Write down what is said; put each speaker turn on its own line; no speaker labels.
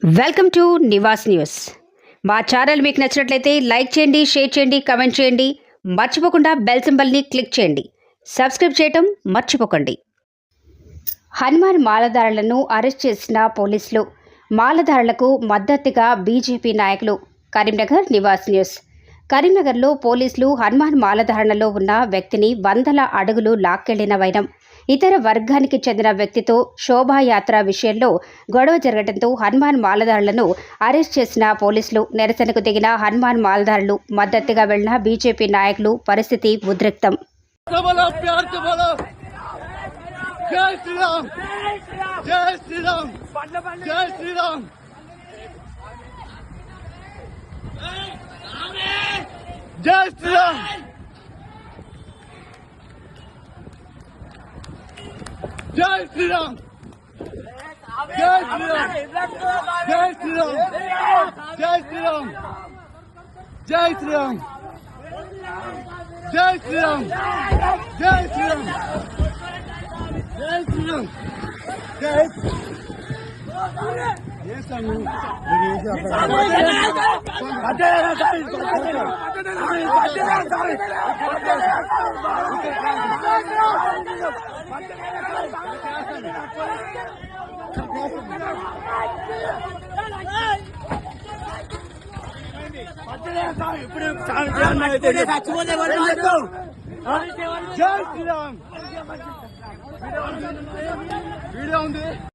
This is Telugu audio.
Welcome to Nivas news. మా ఛానల్ మీకు నచ్చినట్లయితే లైక్ చేయండి, షేర్ చేయండి, కమెంట్ చేయండి. మర్చిపోకుండా బెల్ సింబల్ని క్లిక్ చేయండి. సబ్స్క్రైబ్ చేయటం మర్చిపోకండి. హనుమాన్ మాలధారులను అరెస్ట్ చేసిన పోలీసులు, మాలధారులకు మద్దతుగా బీజేపీ నాయకులు. కరీంనగర్ నివాస్ న్యూస్. కరీంనగర్లో పోలీసులు హనుమాన్ మాలధారణలో ఉన్న వ్యక్తిని వందల అడుగులు లాక్కెళ్లిన వైనం. ఇతర వర్గానికి చెందిన వ్యక్తితో శోభాయాత్ర విషయంలో గొడవ జరగడంతో హనుమాన్ మాలధారులను అరెస్ట్ చేసిన పోలీసులు. నిరసనకు దిగిన హనుమాన్ మాలధారులు, మద్దతుగా వెళ్లిన బీజేపీ నాయకులు. పరిస్థితి ఉద్రిక్తం.
జై శ్రీరామ్, జై శ్రీరామ్, జై శ్రీరామ్, జై శ్రీరామ్, జై శ్రీరామ్, జై శ్రీరామ్, జై శ్రీరామ్, జై శ్రీరామ్, జై శ్రీరామ్, జై వీడియో ఉంది.